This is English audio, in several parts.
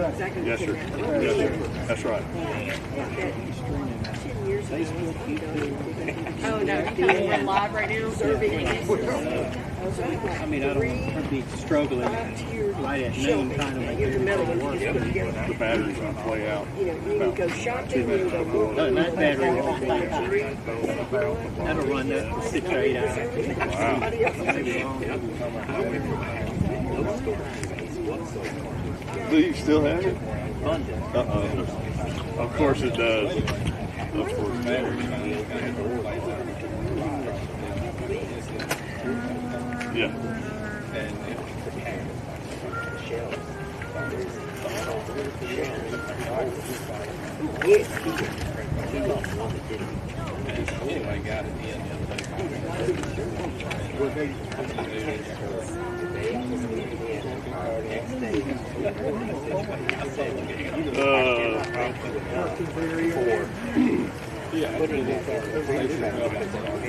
exactly. Yes, sir. Yes, sir. That's right. 10 years ago. Oh no, we're live right now. I mean, I don't want to be struggling right at noon trying to make everything work. The battery's going to play out. You know, you go shopping, you go more. No, that battery won't play out. That'll run that for 6 or 8 hours. Do you still have it? Of course it does. Of course it does. Yeah.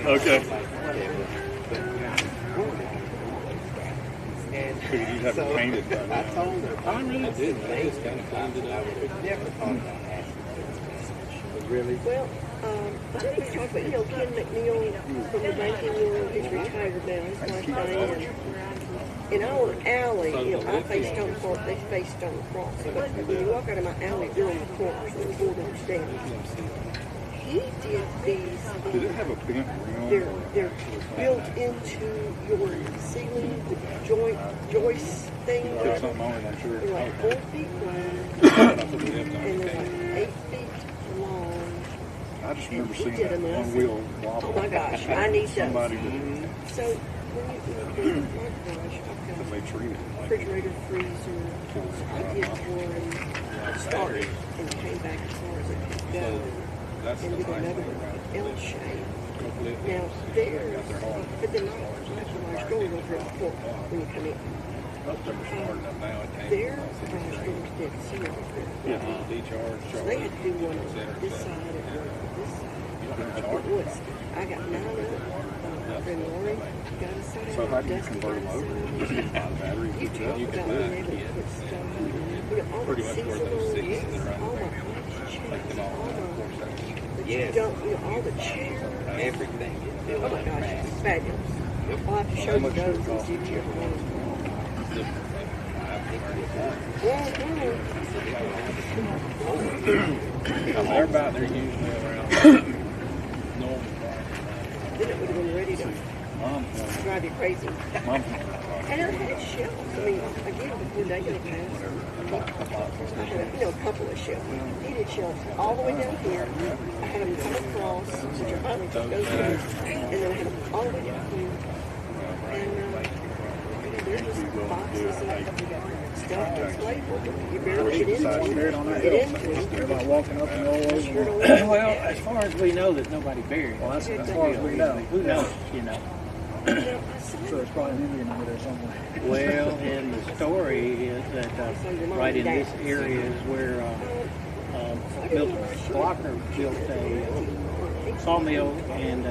Okay. Figured you'd have it painted by now. I told her. I did. I just kind of cleaned it up. Never thought about that. Really? Well, I think it's talking about, you know, Ken McNeil from the banking world, he's retired now, his wife Diane. In our alley, you know, I face Stone Cross, they face Stone Cross. But when you walk out of my alley, they're on the corner, so it's 4 doors down. He did these. Did it have a bent ring on it? They're built into your ceiling, the joist thing. Put something on it, I'm sure. They're like 4 feet wide, and they're like 8 feet long. I just remember He seeing did that them, and I one said, wheel wobble. oh my gosh, I need Somebody those. that So when you my gosh, I've got they treated it like refrigerator, freezer. So I did one, started, and came back as far as it could go. And did another one, L-shape. Now theirs, but they're not large doors over at the porch when you come in. Their garage doors did zero. So they had to do one on this side and one on this side. It was. I got 9 of them. Then Lori got a side. So how do you Dusty convert them got a over? side. Just use my battery? You talk about being able to put stuff in. You know, all the seasonal, all my chairs, all my. But you don't, you know, all the chairs. Everything. Oh my gosh, it's fabulous. I'll have to show you those and see if you ever want them. They're about there usually around normal. Then it would have been ready to drive you crazy. And it had shelves. I mean, again, when they get past, I had a couple of shelves. Heated shelves all the way down here. I had them come across, which are finally took those in, and then I had them all the way down here. And they're just boxes of stuff that's labeled. You barely get into it. Everybody walking up and all over. Well, as far as we know, that nobody buried. Well, that's as far as we know. Who knows, you know? So it's probably an Indian over there somewhere. Well, and the story is that right in this area is where Milton Blocker built a sawmill and a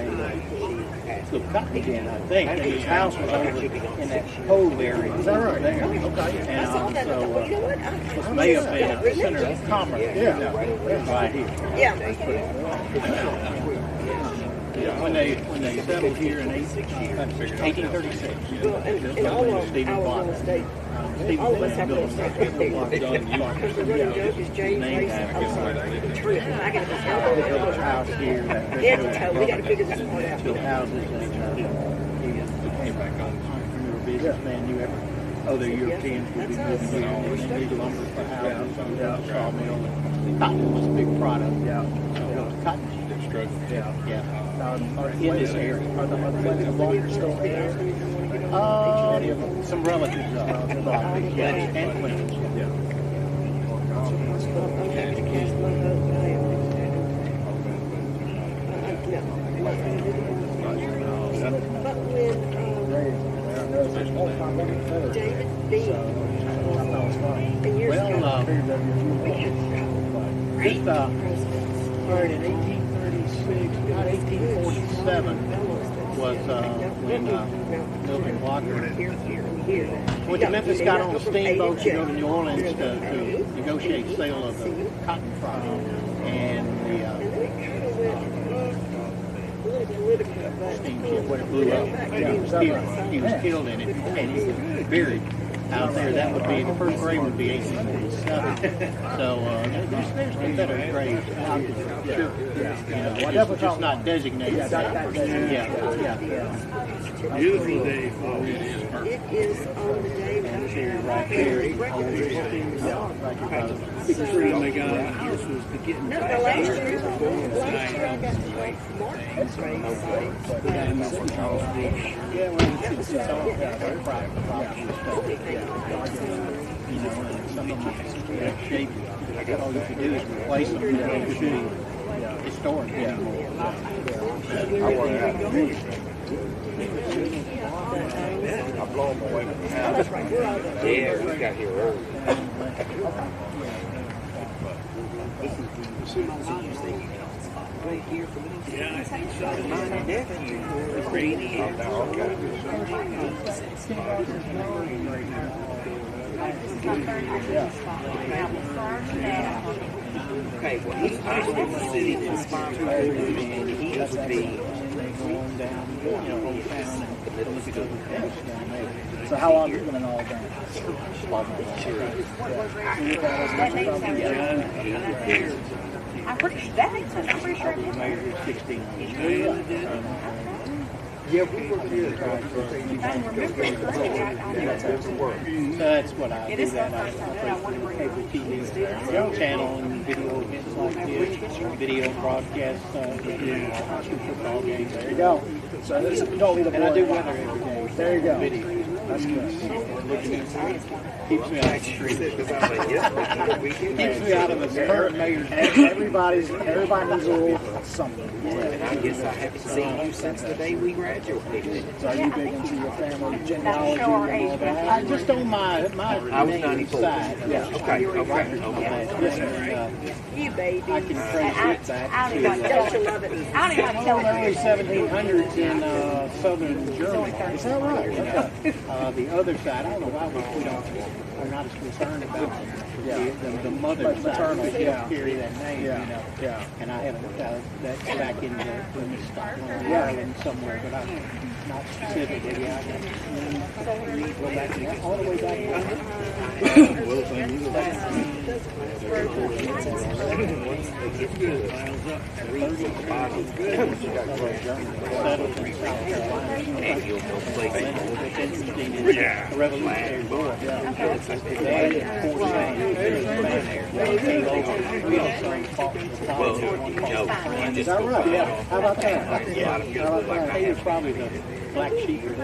little cotton gin, I think. And his house was over in that cove area. Is that right? There. Okay. And so this may have been a center of commerce. Yeah. Right here. Yeah. When they settled here in 1836. Well, and all of our real estate, all of us have real estate right there. Because the running joke is James Lacey. I'm sorry, attorney. I got to There's a house here. head to toe. We got to figure this part out. Built houses and he came back on entrepreneur businessman. You ever other Europeans would be moving here and they need lumber for houses, sawmill. Cotton was a big product. Yeah. Cotton struggle. Yeah. In this area. Are the Walkers still there? Some relatives and women. Yeah. I'm happy to cast my vote. I am. But when David Bean, and years ago, we had great presidents. Started in 1836, not 1847, was when Milton Blocker went to Memphis, got on a steamboat to go to New Orleans to negotiate sale of the cotton crop, and the steamship when it blew up. He was killed in it, and he was buried out there. That would be, the first grave would be 1847. So there's Confederate graves out there. It's just not designated. Beautiful day. It is on the day that Right there. The freedom they got this was to get in no, the last year I got to wait for Martin's grave site. Yeah, well, it's all private property and stuff. You know, and some of them are shape. All you can do is replace them. They should be historic anymore. I blow them away from the house. Yeah, we got here early. My nephew, Brady, okay, well, he's actually sitting in sponsor and he used to be Going down, Old Town and look at the house down there. So how long have you been in all that? I'm pretty sure that makes sense. I'm pretty sure it is. Mayor 16. Yeah, we were here. If I remember correctly, That's what I it do. is the That first time that I wonder where cable TV channel and video events like this, video broadcasts, football games. There you go. So this is totally the And I do weather every day. There you go. Video. That's good. Keeps me out of the street. Keeps me out of the current mayor's. Everybody needs a little something. I guess I haven't seen you since the day we graduated. So are you big into your family genealogy and all that? Just on my I was main 94. side. Yeah, okay. You baby. I can trace it back to Don't you love it? I don't even tell the early 1700s in southern Germany. Is that right? The other side, I don't know why we're not as concerned about the mother side. They carry that name, you know. And I haven't, that's back in Scotland, Ireland somewhere, but I'm not specifically. I go back to that, all the way back settled in South Carolina. The Revolutionary War. They had 4 came over. We also fought for Is that right? Yeah. How about that? He was probably the black sheep. Did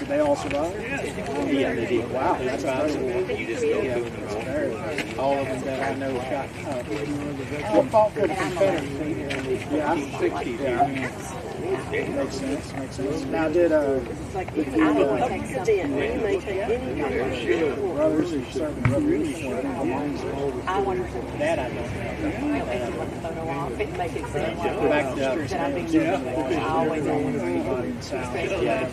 they all survive? Yeah, they did. Wow. They survived the war. All of them that I know shot up. All fought for the Confederacy in the 1960s. Makes sense. Now did Like you can up to den. You may take any brothers who served in the Revolution I wonder if That I don't know. photo off. It make it sound like Back to that I'm being I always everybody in South? Yeah,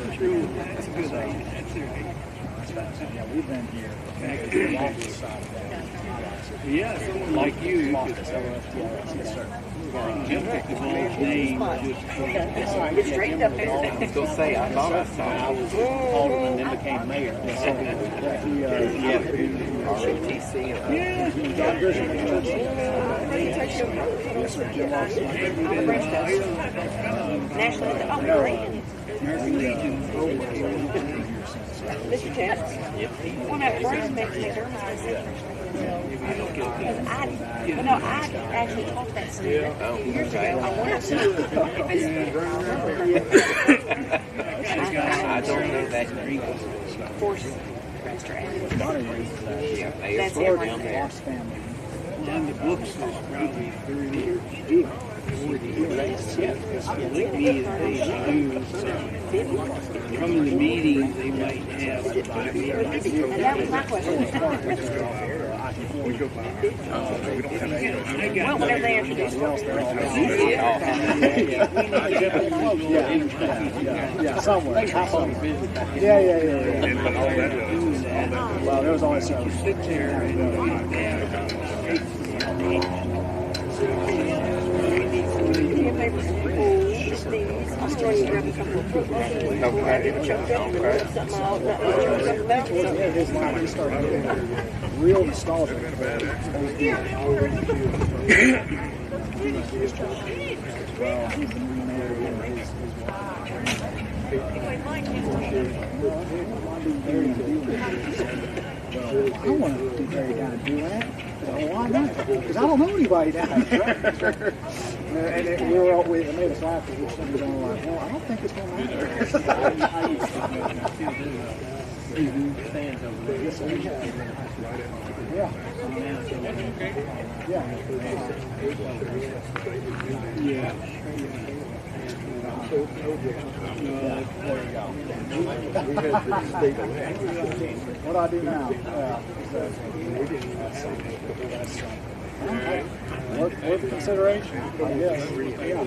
we've been here. The office side of that. Yeah, someone like you could It's straightened up I was going to say, I thought I saw I was alderman and then became mayor. ROTC. nationally. Oh, great. Mr. Chad. Well, that brings me to I actually taught that student years ago. I wanted to. I don't know that Greek. Force restaurant. Yeah, they That's are everything. down there. Lost family. And the books is probably 30 years. 40 years. Like me, they do. Come to the meetings, they might have. And that was my question. Well, whenever they introduced folks, Yeah, somewhere. Yeah. Well, there was always some. You sit there and you I'm going to grab a couple of fruit. Okay. Something out. Yeah, his line, he started getting real nostalgic. I want to be buried down in Durant. Why not? Because I don't know anybody down there. And it made us laugh because we were going like, well, I don't think it's going to matter. Fans over there. Yeah. Yeah. What do I do now? Worth consideration, I guess. Yeah. I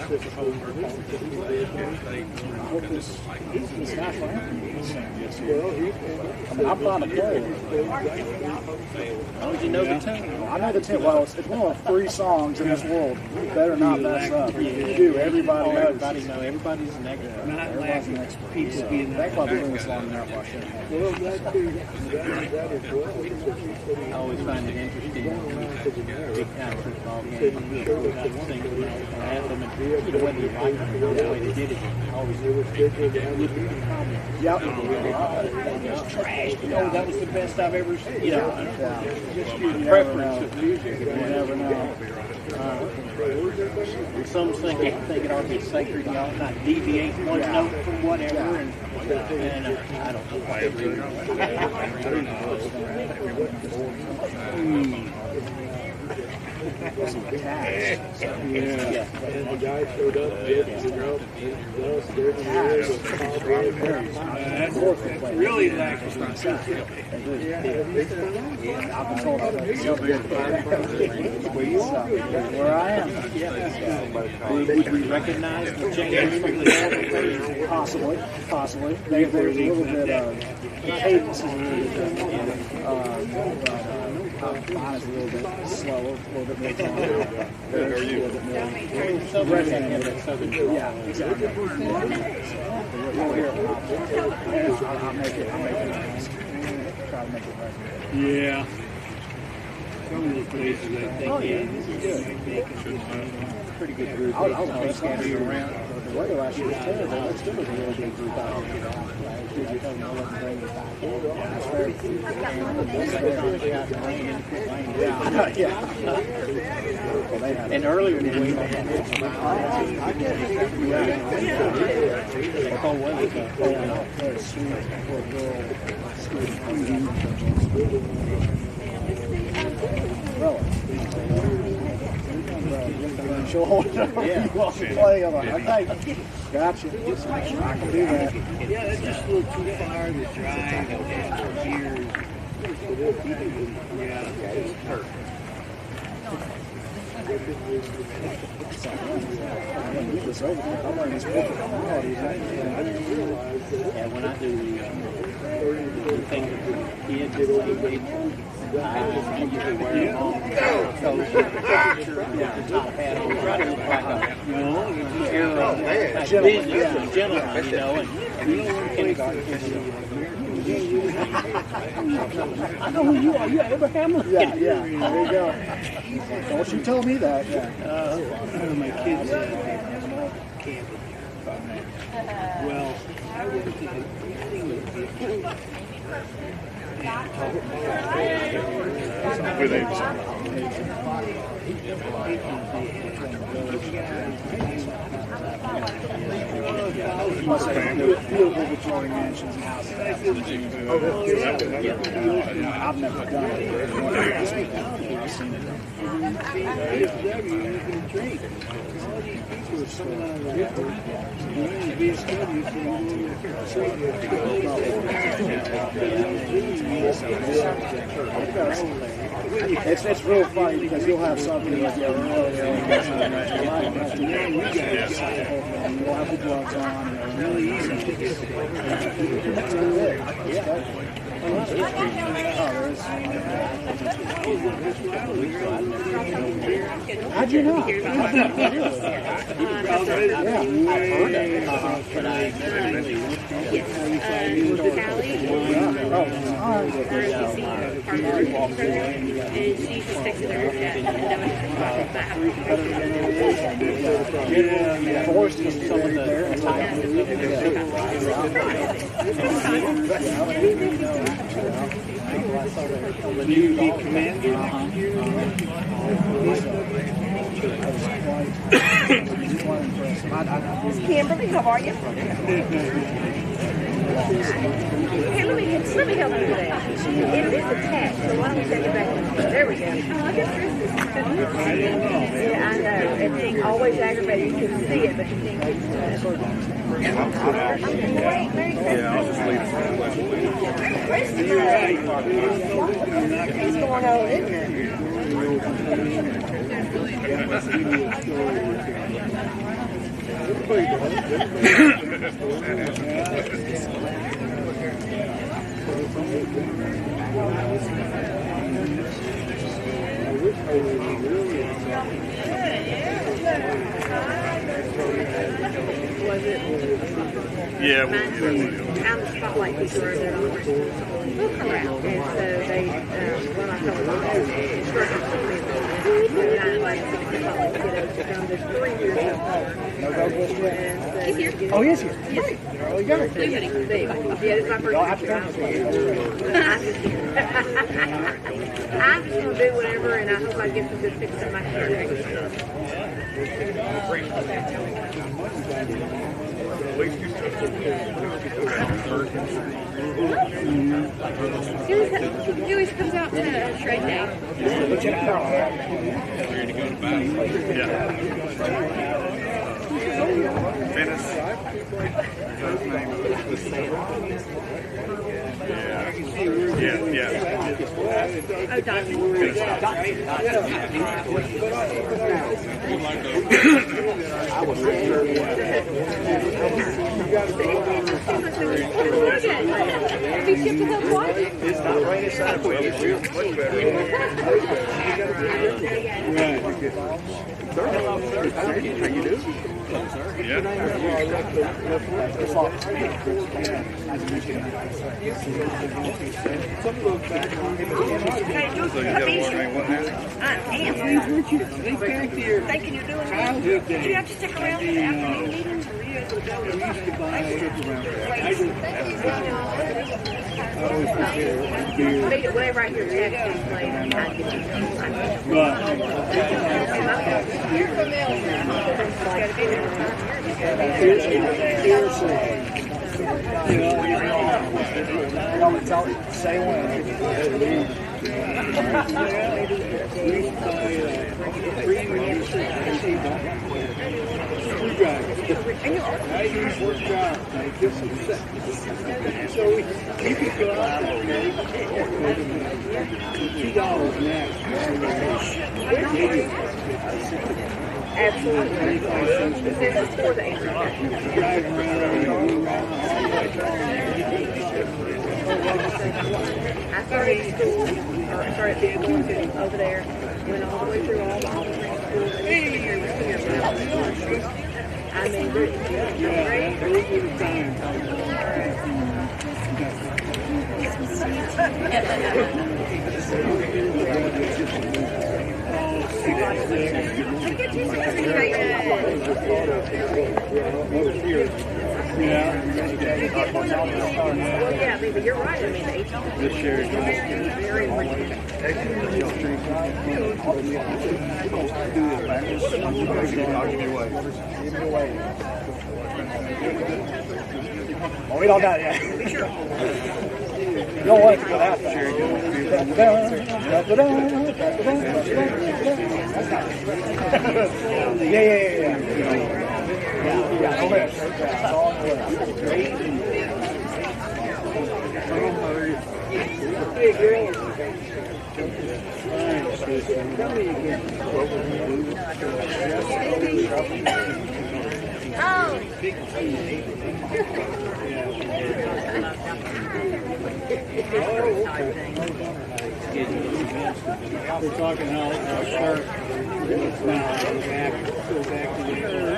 hope this national anthem is sung this year. I mean, I'm trying to play it. Oh, did you know the tune? I know the tune. Well, it's one of 3 songs in this world. You better not mess up. You do. Everybody knows. Everybody's an expert. Everybody's an expert. People being that club doing this long enough. I should have. I always find it interesting. Big time football game. Sing anthem and whether you like it or not, the way they did it. I always look at the comments. Yep. It's trash. That was the best I've ever seen. Just your preference of music. You never know. Some think it ought to be sacred. You ought not deviate one note from whatever. And I don't know. And the guy showed up, really lacking. I've been told I've where I am. Would we recognize the changes from the Possibly. There's a little bit of cadence is a little bit mine is a little bit slower, a little bit more calm. There's a little bit more. Yeah, exactly. You'll hear it. I'll make it nice. Try to make it right. Yeah. Some of the places I think this is good. Pretty good group. I was scattered around. The weather last year was terrible. That still was a really good group out here. And earlier in the week, they had she'll hold it over you while you play. I'm like, okay, gotcha. I can do that. yeah, that's just a little too far to drive after years. Yeah, it's hurt. Yeah, when I do the thing with the kids, I usually wear a long coat, the top hat on, try to look like a, business gentleman, and kindergarten kids. I know who you are. You Abraham Lincoln. Yeah, there you go. Don't you tell me that. Yeah. One of my kids camping. Well, I went to the Good age. Must have beautiful Victorian mansions and houses. I've never done it. I've seen it. It's real funny because you'll have something like you'll have the gloves on, really easy. How'd you know? Forced to someone there. You be commander? Kimberly, how are you? Here, let me help you with that. It is attached, so why don't we take it back? There we go. Oh, I guess this is. Yeah, I know. It's always aggravating. You can see it, but you can't get to it. Yeah, I'll just leave it. What's going on, isn't it? Yeah, we'll get it. Out in the spotlight, people are there on the book around. And so they, when I told them, instructors told me, and I invited someone to spotlight kiddos to come. There's 3 years so far. He's here. Oh, he is here. Great. There we go. Yeah, this is my first picture. I'm just going to do whatever, and I hope I get some good pictures of my kids. He always comes out to shred day. Ready to go to battle. Yeah. Venice. Yeah. Oh, Dawson. Have you shipped it up what? It's not right inside. We're much better. How you doing? Yeah. So you got wondering what happened? I am. Thinking you're doing well. Do you have to stick around for the afternoon meetings? Or are you able to go? Whatever I hear text is playing, I get Say when. So you could go out there $2 max. absolutely. This is for the I started school, or I started going to over there, went all the way through all the schools, and I mean, great. Well, yeah, I mean, but you're right. I mean, the This year is very important. Oh, we don't got it yet. You don't want it to go that fast. Yeah. Yeah, over there. Hey, girl. We're talking how sharp it's now. Go back to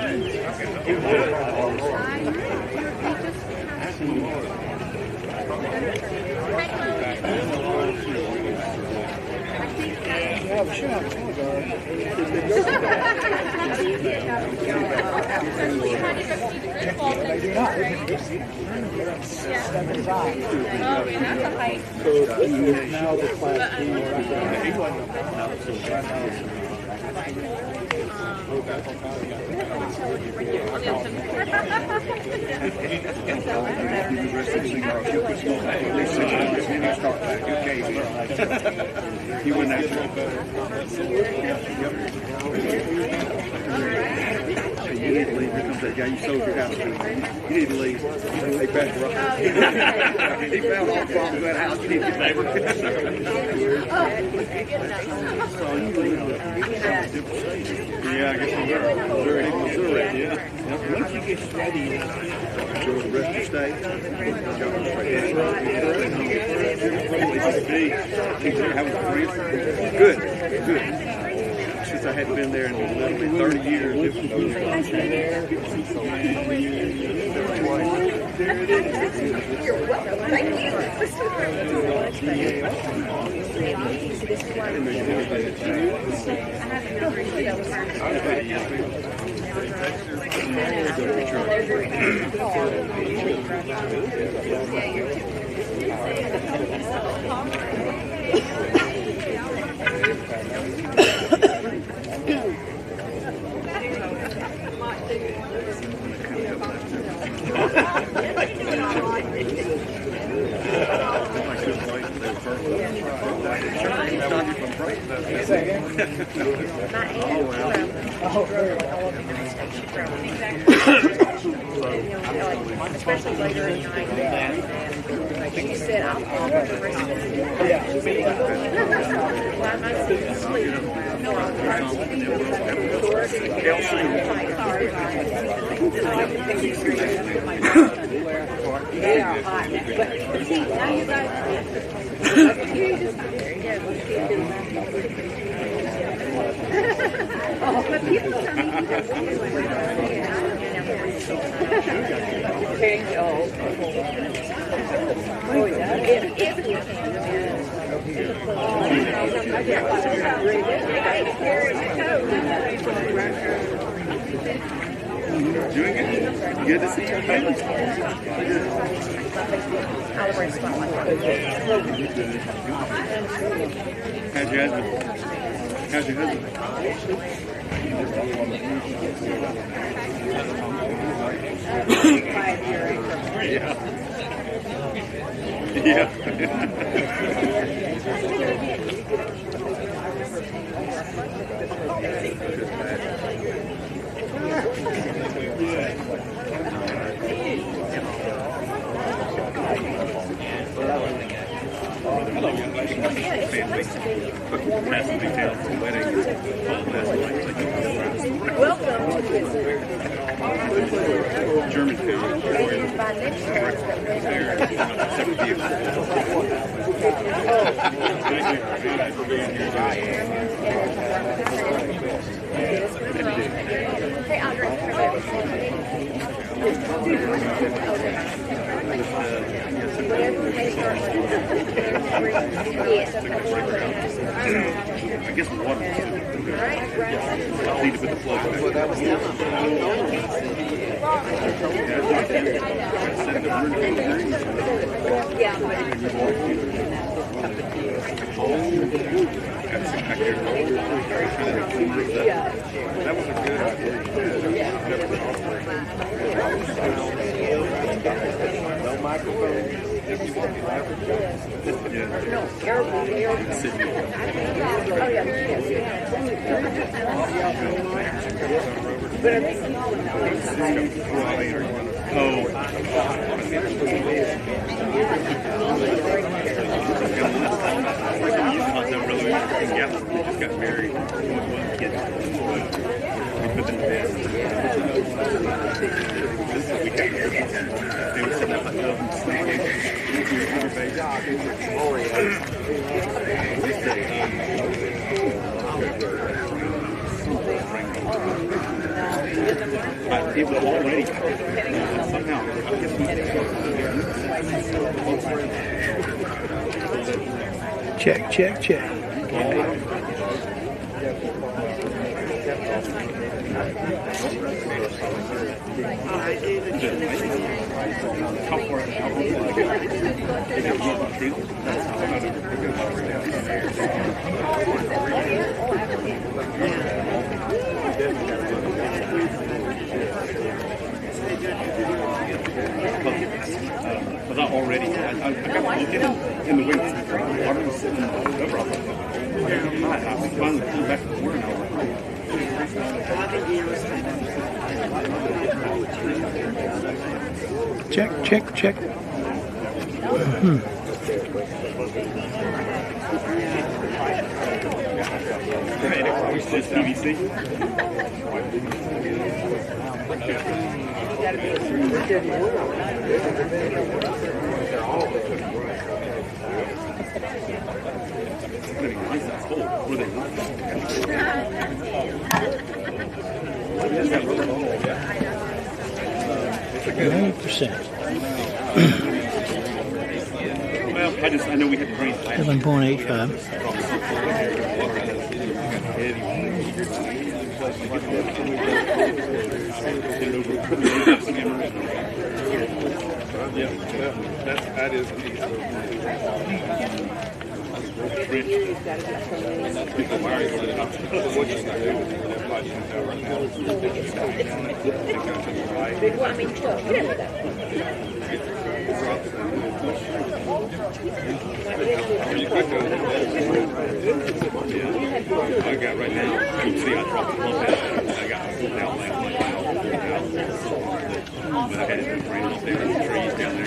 Now the class He went after you need to leave. Here comes that guy you sold your house to. You need to leave. Hey, Pastor Rob. He found all the problems with that house. You need to leave. Yeah, I guess you were. Missouri, Missouri, yeah. Once you get steady, go to the rest of the state. Good, good. Since I hadn't been there in a little bit, 30 years. You're welcome. Thank you. Especially later in the night. And you said, I'll call for the rest of the day. Why am I still asleep? No, I'm yeah, hot. But see, now you guys but people tell me Doing it. Good to see you. How's your husband? How's your husband? Yeah. welcome to this. German food. By next year, hey, Andre. I guess the water. I'll need to put the plug back. Yeah. That was a good idea. No microphone. No, airplane. Oh, yeah. But are they small enough? Just got married. One kid. We put them to bed. It was already somehow. Check, check, check. Because I already, I got looking in the window. I remember sitting in the cover. I was like, I finally pulled back to the corner and I was like, Check, check, check. this PVC. Were they not? 90%. Well, I know we had to bring 7.85. That is I got right now. You can see I dropped the pump out. I got pulled out like but I had it rain up there and the trees down there.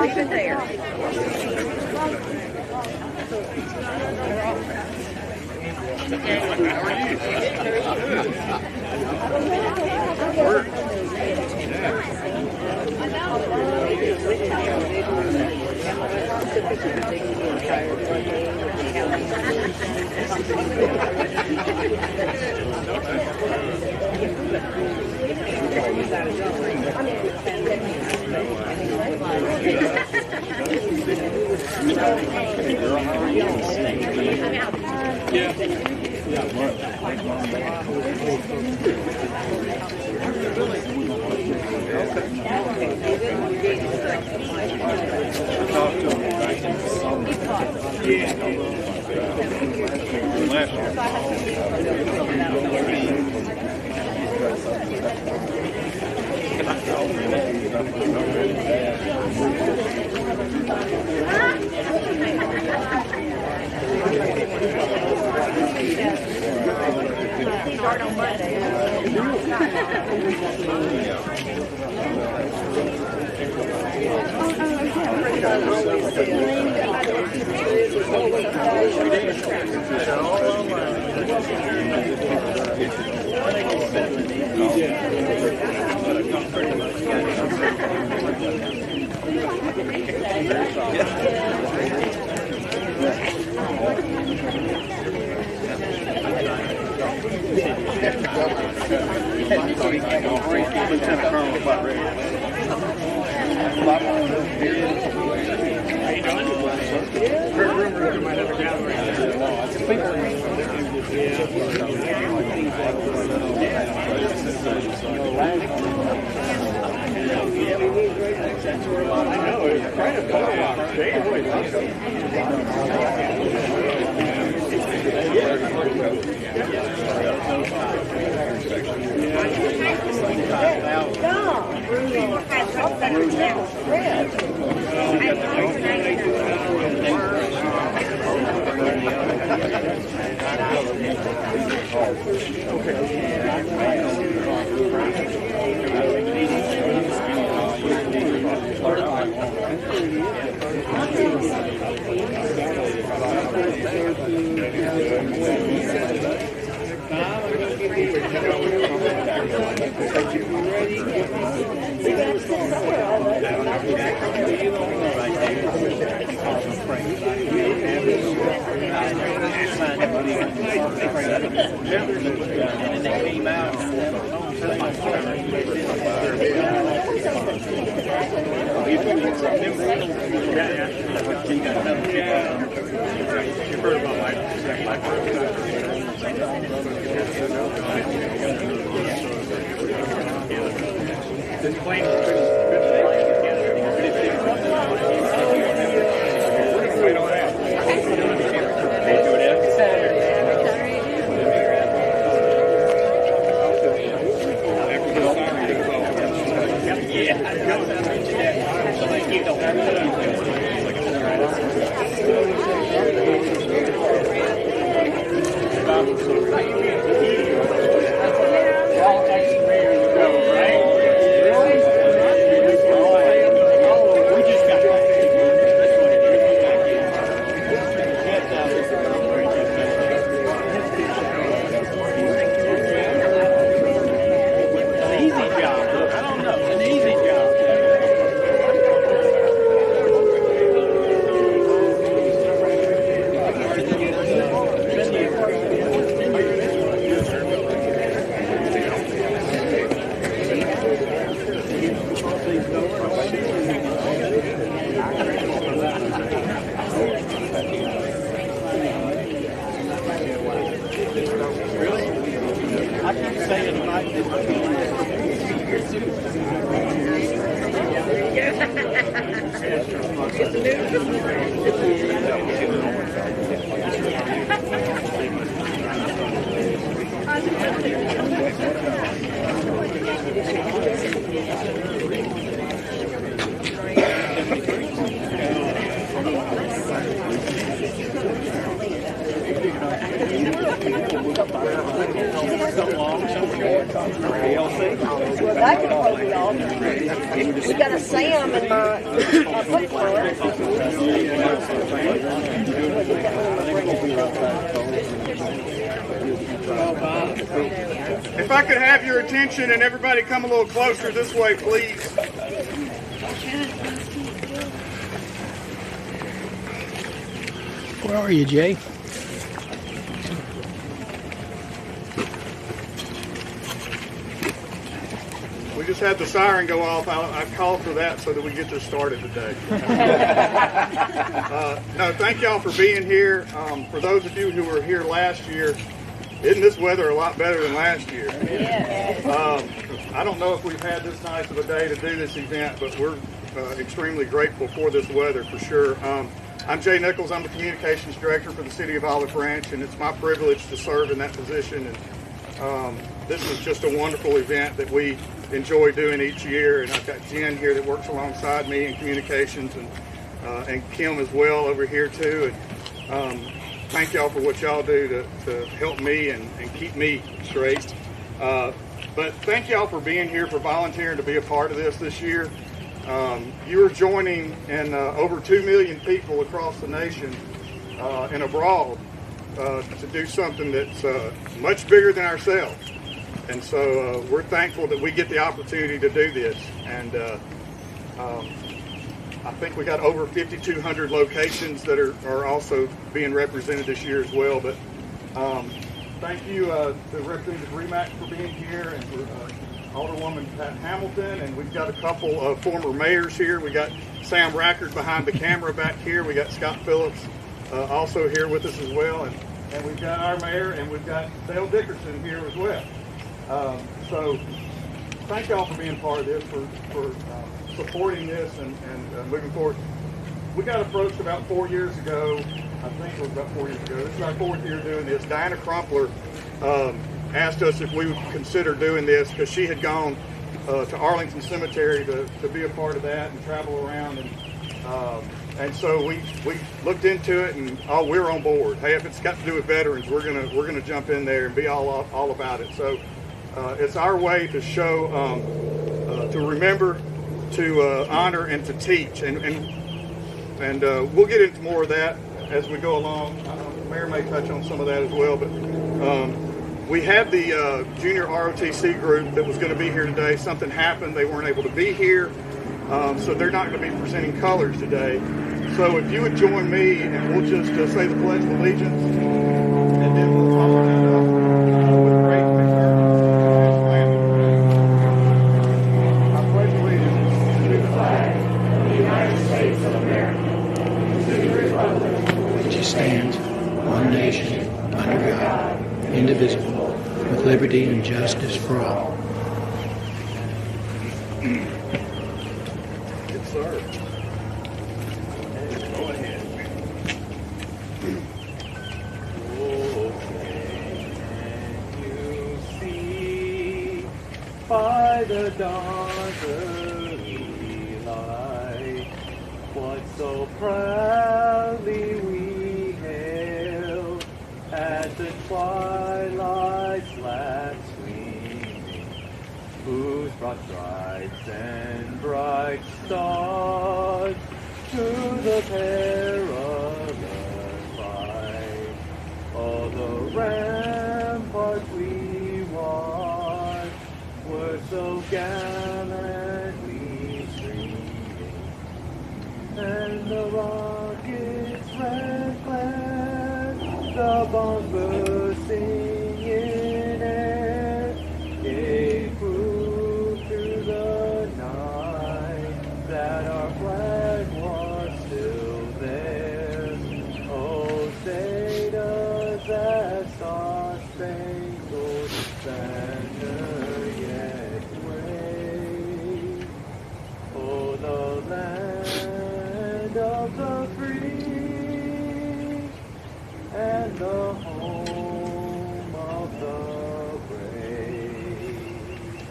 Even there. Well, that could probably be all. We got a Sam in my footwear. If I could have your attention and everybody come a little closer this way, please. Where are you, Jay? We just had the siren go off. I called for that so that we get this started today. No, thank y'all for being here. For those of you who were here last year, isn't this weather a lot better than last year? I don't know if we've had this nice of a day to do this event, but we're extremely grateful for this weather for sure. I'm Jay Nichols. I'm the Communications Director for the City of Olive Branch, and it's my privilege to serve in that position. And this is just a wonderful event that we enjoy doing each year. And I've got Jen here that works alongside me in communications, and Kim as well over here too. And thank y'all for what y'all do to help me and keep me straight. But thank y'all for being here, for volunteering to be a part of this year. You are joining in over 2 million people across the nation and abroad to do something that's much bigger than ourselves. And so we're thankful that we get the opportunity to do this. And I think we got over 5,200 locations that are also being represented this year as well. But thank you to Representative Remack for being here, and for Alderwoman Pat Hamilton, and we've got a couple of former mayors here. We got Sam Rackard behind the camera back here. We got Scott Phillips also here with us as well, and we've got our mayor, and we've got Dale Dickerson here as well. So thank y'all for being part of this, for supporting this and moving forward. We got approached about 4 years ago. I think it was about 4 years ago. This is our 4th year doing this. Diana Crumpler asked us if we would consider doing this because she had gone to Arlington Cemetery to be a part of that and travel around, and so we looked into it, and we're on board. Hey, if it's got to do with veterans, we're gonna jump in there and be all about it. So it's our way to show, to remember, to honor, and to teach, and we'll get into more of that as we go along. Mayor may touch on some of that as well, but we had the junior ROTC group that was going to be here today. Something happened. They weren't able to be here, so they're not going to be presenting colors today. So if you would join me, and we'll just say the Pledge of Allegiance, and then we'll follow that up with great concern. I pledge allegiance to the flag of the United States of America, to the republic Which stands one nation under God, indivisible, with liberty and justice for all. Yes, sir. Go ahead. You see by the dawn's early light what so proudly we hailed at the twilight's last gleaming, whose broad stripes and bright stars to the perilous fight, all the ramparts we watched were so gallantly streaming, and the rockets red glare, the bombs bursting in air, gave proof through the night that our flag was still there. Oh, say does that star-spangled banner yet wave? Oh, the land of the free and the home of the brave.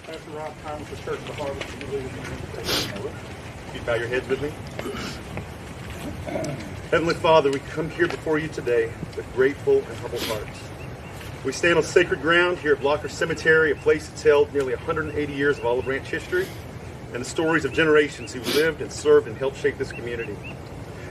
Pastor Rob Thomas, the Church of the Harvest. Can you lead us in prayer? You bow your heads with me. Heavenly Father, we come here before you today with grateful and humble hearts. We stand on sacred ground here at Blocker Cemetery, a place that's held nearly 180 years of Olive Branch history and the stories of generations who lived and served and helped shape this community.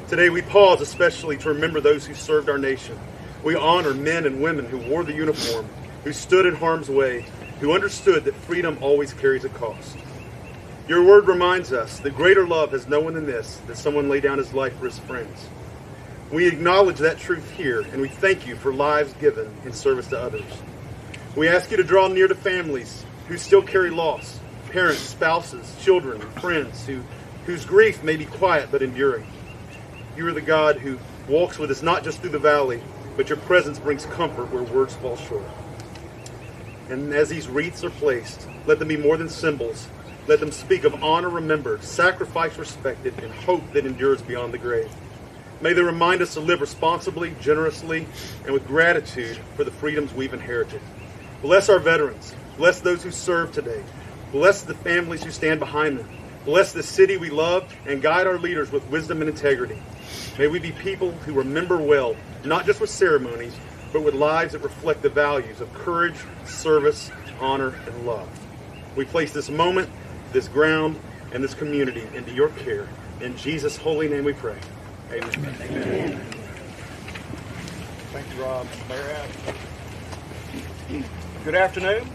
Today we pause especially to remember those who served our nation. We honor men and women who wore the uniform, who stood in harm's way, who understood that freedom always carries a cost. Your word reminds us that greater love has no one than this, that someone lay down his life for his friends. We acknowledge that truth here, and we thank you for lives given in service to others. We ask you to draw near to families who still carry loss, parents, spouses, children, friends whose grief may be quiet but enduring. You are the God who walks with us not just through the valley, but your presence brings comfort where words fall short. And as these wreaths are placed, let them be more than symbols. Let them speak of honor remembered, sacrifice respected, and hope that endures beyond the grave. May they remind us to live responsibly, generously, and with gratitude for the freedoms we've inherited. Bless our veterans. Bless those who serve today. Bless the families who stand behind them. Bless the city we love, and guide our leaders with wisdom and integrity. May we be people who remember well, not just with ceremonies, but with lives that reflect the values of courage, service, honor, and love. We place this moment, this ground, and this community into your care. In Jesus' holy name we pray. Amen. Amen. Thank you, Rob. Mayor Adams. Good afternoon.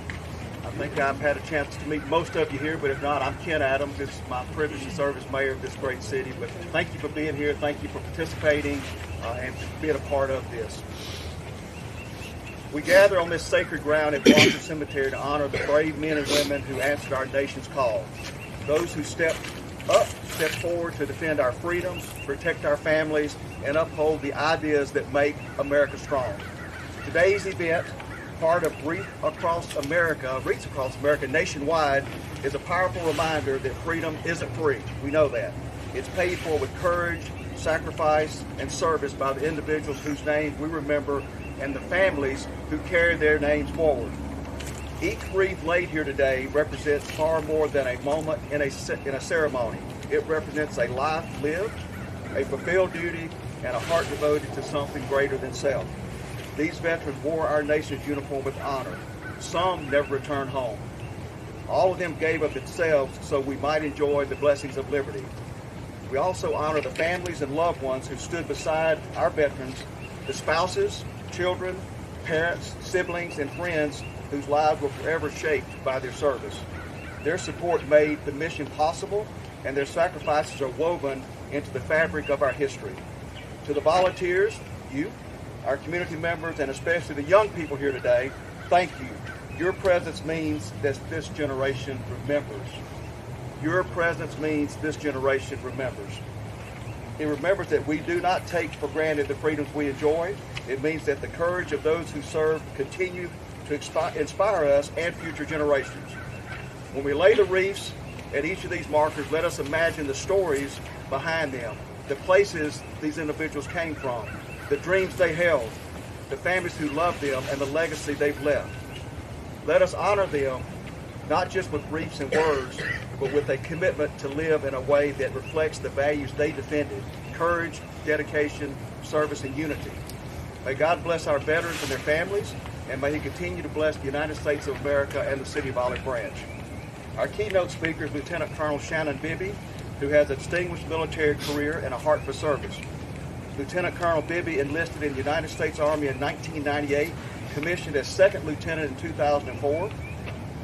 I think I've had a chance to meet most of you here, but if not, I'm Ken Adams. It's my privilege to serve as mayor of this great city. But thank you for being here. Thank you for participating and being a part of this. We gather on this sacred ground at Blocker Cemetery to honor the brave men and women who answered our nation's call. Those who stepped forward to defend our freedoms, protect our families, and uphold the ideas that make America strong. Today's event, part of Wreaths Across America nationwide, is a powerful reminder that freedom isn't free. We know that. It's paid for with courage, sacrifice, and service by the individuals whose names we remember and the families who carry their names forward. Each wreath laid here today represents far more than a moment in a ceremony. It represents a life lived, a fulfilled duty, and a heart devoted to something greater than self. These veterans wore our nation's uniform with honor. Some never returned home. All of them gave of themselves so we might enjoy the blessings of liberty. We also honor the families and loved ones who stood beside our veterans, the spouses, children, parents, siblings, and friends whose lives were forever shaped by their service. Their support made the mission possible, and their sacrifices are woven into the fabric of our history. To the volunteers, you, our community members, and especially the young people here today, thank you. Your presence means that this generation remembers. Your presence means this generation remembers. It remembers that we do not take for granted the freedoms we enjoy. It means that the courage of those who serve continue to inspire us and future generations. When we lay the wreaths at each of these markers, let us imagine the stories behind them, the places these individuals came from, the dreams they held, the families who loved them, and the legacy they've left. Let us honor them, not just with wreaths and words, but with a commitment to live in a way that reflects the values they defended: courage, dedication, service, and unity. May God bless our veterans and their families, and may He continue to bless the United States of America and the City of Olive Branch. Our keynote speaker is Lieutenant Colonel Shannon Bibby, who has a distinguished military career and a heart for service. Lieutenant Colonel Bibby enlisted in the United States Army in 1998, commissioned as Second Lieutenant in 2004.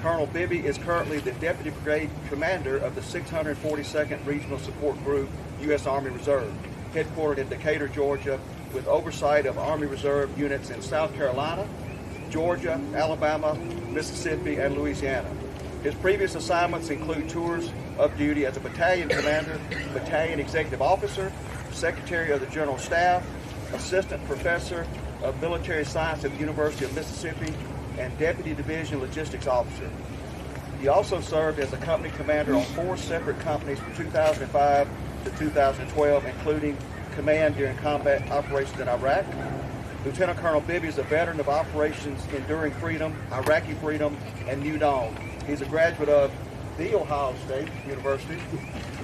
Colonel Bibby is currently the Deputy Brigade Commander of the 642nd Regional Support Group, U.S. Army Reserve, headquartered in Decatur, Georgia, with oversight of Army Reserve units in South Carolina, Georgia, Alabama, Mississippi, and Louisiana. His previous assignments include tours of duty as a battalion commander, battalion executive officer, secretary of the General Staff, assistant professor of military science at the University of Mississippi, and deputy division logistics officer. He also served as a company commander on 4 separate companies from 2005 to 2012, including command during combat operations in Iraq. Lieutenant Colonel Bibby is a veteran of Operations Enduring Freedom, Iraqi Freedom, and New Dawn. He's a graduate of the Ohio State University,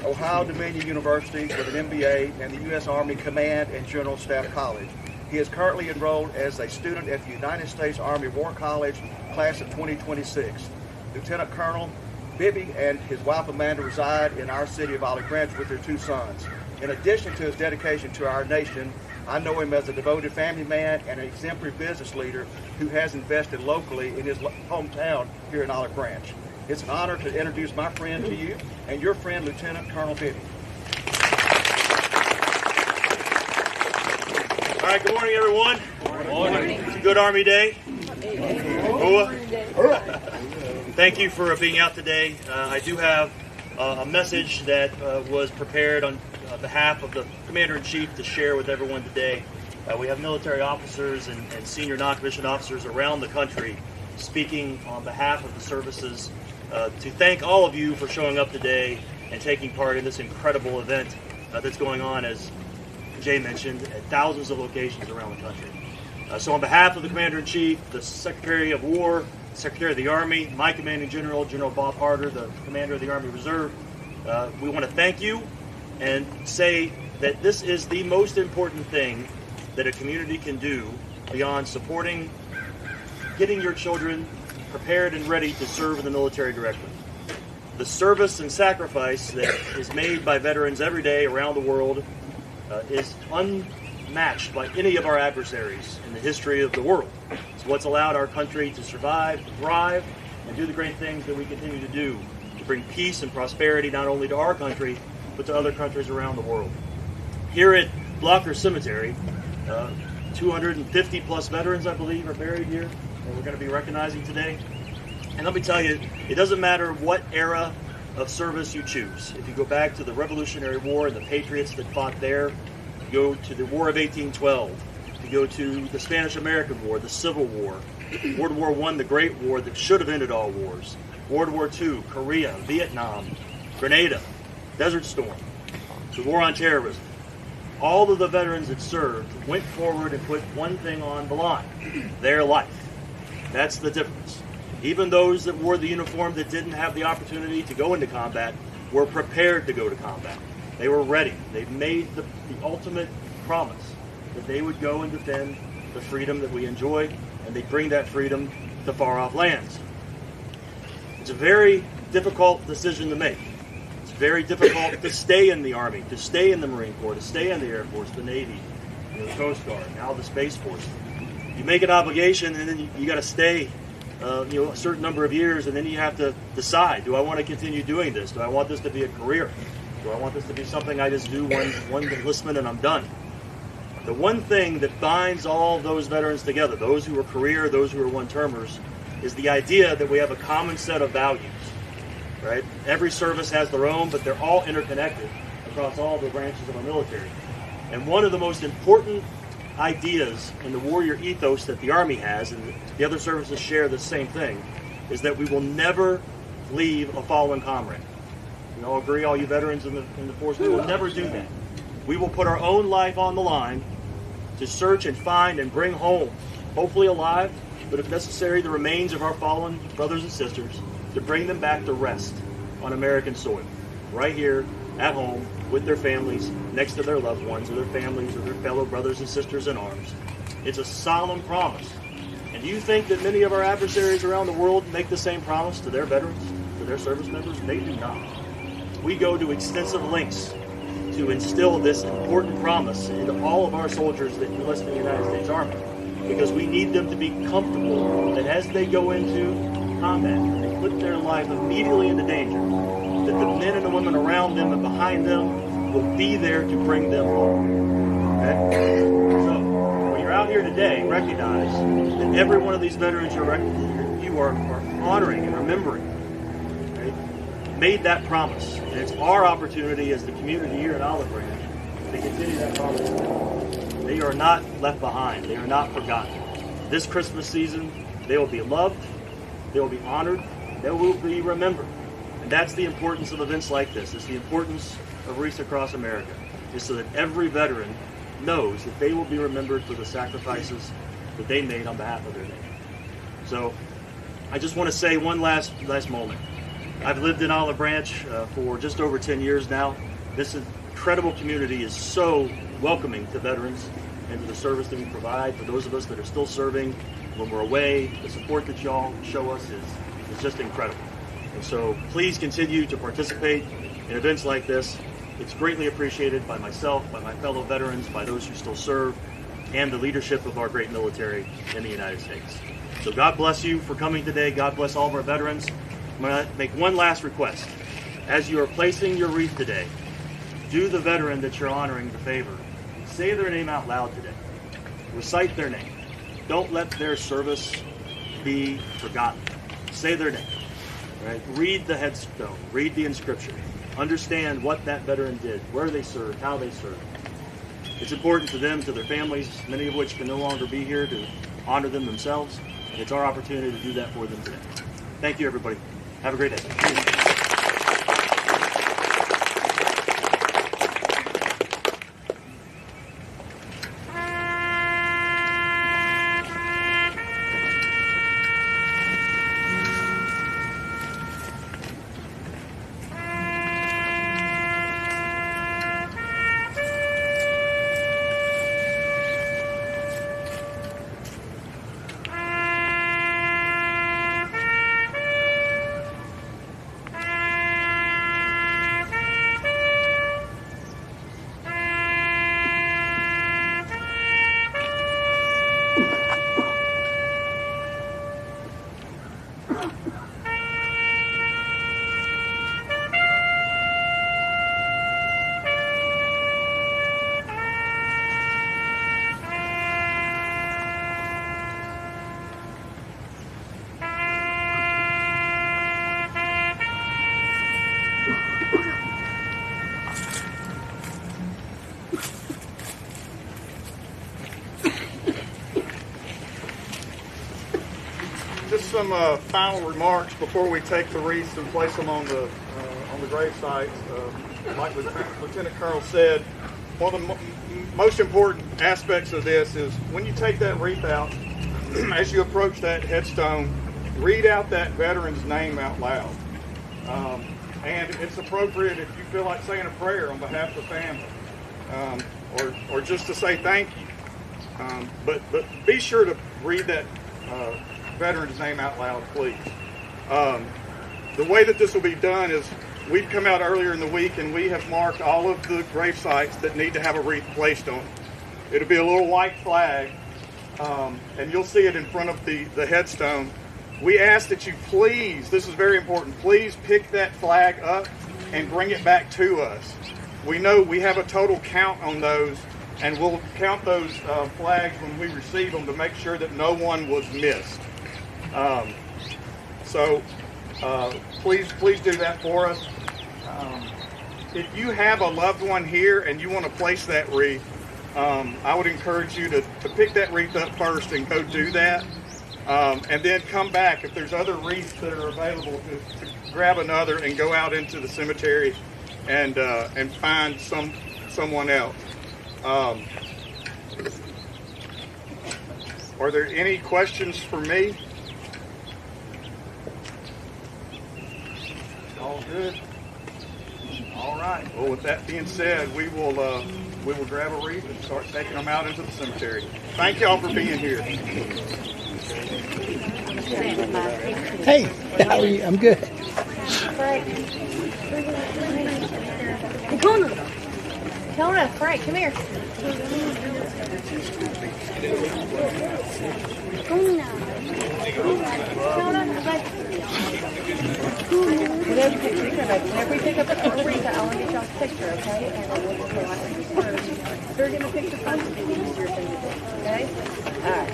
Ohio Dominion University with an MBA, and the U.S. Army Command and General Staff College. He is currently enrolled as a student at the United States Army War College, class of 2026. Lieutenant Colonel Bibby and his wife Amanda reside in our city of Olive Branch with their 2 sons. In addition to his dedication to our nation, I know him as a devoted family man and an exemplary business leader who has invested locally in his hometown here in Olive Branch. It's an honor to introduce my friend to you and your friend, Lieutenant Colonel Bibby. All right, good morning, everyone. Good morning. It's a good Army day. Thank you for being out today. I do have a message that was prepared on behalf of the Commander-in-Chief to share with everyone today. We have military officers and senior non-commissioned officers around the country speaking on behalf of the services to thank all of you for showing up today and taking part in this incredible event that's going on, as Jay mentioned, at thousands of locations around the country. So on behalf of the Commander-in-Chief, the Secretary of War, Secretary of the Army, my Commanding General, General Bob Harder, the Commander of the Army Reserve, we want to thank you and say that this is the most important thing that a community can do beyond supporting, getting your children prepared and ready to serve in the military directly. The service and sacrifice that is made by veterans every day around the world is unmatched by any of our adversaries in the history of the world. It's what's allowed our country to survive, to thrive, and do the great things that we continue to do to bring peace and prosperity not only to our country, but to other countries around the world. Here at Blocker Cemetery, 250 plus veterans, I believe, are buried here that we're going to be recognizing today. And let me tell you, it doesn't matter what era of service you choose. If you go back to the Revolutionary War and the patriots that fought there, you go to the War of 1812, you go to the Spanish-American War, the Civil War, World War I, the Great War that should have ended all wars, World War II, Korea, Vietnam, Grenada, Desert Storm, the War on Terrorism. All of the veterans that served went forward and put one thing on the line: their life. That's the difference. Even those that wore the uniform that didn't have the opportunity to go into combat were prepared to go to combat. They were ready. They made the ultimate promise that they would go and defend the freedom that we enjoy, and they bring that freedom to far-off lands. It's a very difficult decision to make. It's very difficult to stay in the Army, to stay in the Marine Corps, to stay in the Air Force, the Navy, the Coast Guard, now the Space Force. You make an obligation, and then you got to stay a certain number of years, and then you have to decide, do I want to continue doing this? Do I want this to be a career? Do I want this to be something I just do one enlistment and I'm done? The one thing that binds all those veterans together, those who are career, those who are one-termers, is the idea that we have a common set of values, right? Every service has their own, but they're all interconnected across all the branches of our military. And one of the most important ideas in the warrior ethos that the Army has, and the other services share the same thing, is that we will never leave a fallen comrade. You all agree, all you veterans in the force, we will never do that. We will put our own life on the line to search and find and bring home, hopefully alive, but if necessary, the remains of our fallen brothers and sisters, to bring them back to rest on American soil, right here at home with their families, next to their loved ones, or their families, or their fellow brothers and sisters in arms. It's a solemn promise. And do you think that many of our adversaries around the world make the same promise to their veterans, to their service members? They do not. We go to extensive lengths to instill this important promise into all of our soldiers that enlist in the United States Army, because we need them to be comfortable that as they go into combat, they put their life immediately into danger, that the men and the women around them and behind them will be there to bring them home. Okay? So, when you're out here today, recognize that every one of these veterans you are honoring and remembering, right, made that promise. And it's our opportunity as the community here at Olive Branch to continue that promise. They are not left behind. They are not forgotten. This Christmas season, they will be loved, they will be honored, they will be remembered. And that's the importance of events like this. It's the importance of Wreaths Across America, is so that every veteran knows that they will be remembered for the sacrifices that they made on behalf of their nation. So I just want to say one last moment. I've lived in Olive Branch for just over 10 years now. This incredible community is so welcoming to veterans and to the service that we provide. For those of us that are still serving, when we're away, the support that y'all show us is just incredible. And so please continue to participate in events like this. It's greatly appreciated by myself, by my fellow veterans, by those who still serve, and the leadership of our great military in the United States. So God bless you for coming today. God bless all of our veterans. I'm going to make one last request. As you are placing your wreath today, do the veteran that you're honoring the favor. Say their name out loud today. Recite their name. Don't let their service be forgotten. Say their name. Right? Read the headstone. Read the inscription. Understand what that veteran did, where they served, how they served. It's important to them, to their families, many of which can no longer be here, to honor them themselves. It's our opportunity to do that for them today. Thank you, everybody. Have a great day. Some final remarks before we take the wreaths and place them on the grave sites. Like Lieutenant Colonel said, one of the most important aspects of this is when you take that wreath out, as you approach that headstone, read out that veteran's name out loud. And it's appropriate if you feel like saying a prayer on behalf of the family, or just to say thank you. But be sure to read that veteran's name out loud, please. the way that this will be done is we've come out earlier in the week and we have marked all of the grave sites that need to have a wreath placed on. It'll be a little white flag, and you'll see it in front of the headstone. We ask that you please, this is very important, please pick that flag up and bring it back to us. We know we have a total count on those, and we'll count those flags when we receive them to make sure that no one was missed. Please do that for us. If you have a loved one here and you want to place that wreath, I would encourage you to pick that wreath up first and go do that. And then come back if there's other wreaths that are available to grab another and go out into the cemetery and find someone else. Are there any questions for me? All good? All right. Well, with that being said, we will grab a wreath and start taking them out into the cemetery. Thank y'all for being here. Hey, how are you? I'm good. Kona, Frank, come here. Kona, whenever we pick up a wreath, I want to get y'all's picture, okay? And then we'll just go out and just they're getting a picture first. It's an easier thing to do, okay? All right.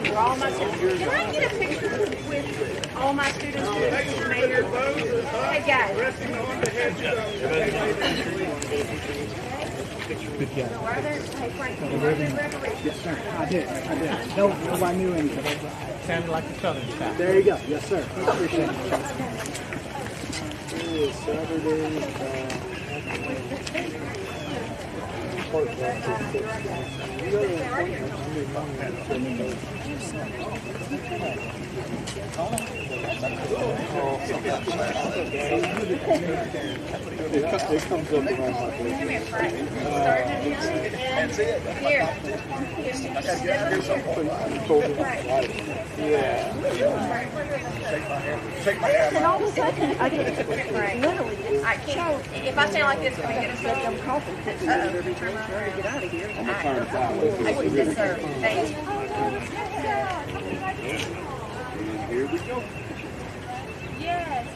For all my students. Can I get a picture with all my students? Mayor? Hey, guys. Good job. So are there, hey, Frank, Yes, sir. I did. Nobody knew anything. Sounded like the Southern style. There you go. Yes, sir. Appreciate it. Saturday. It comes up around my place. That's it. Here. And all of a sudden, I get literally, I can't. If I stand like this, can we get a shot? I'm coughing. Turn around and get out of here. I would yes, sir. Thanks. Here we go. Yes.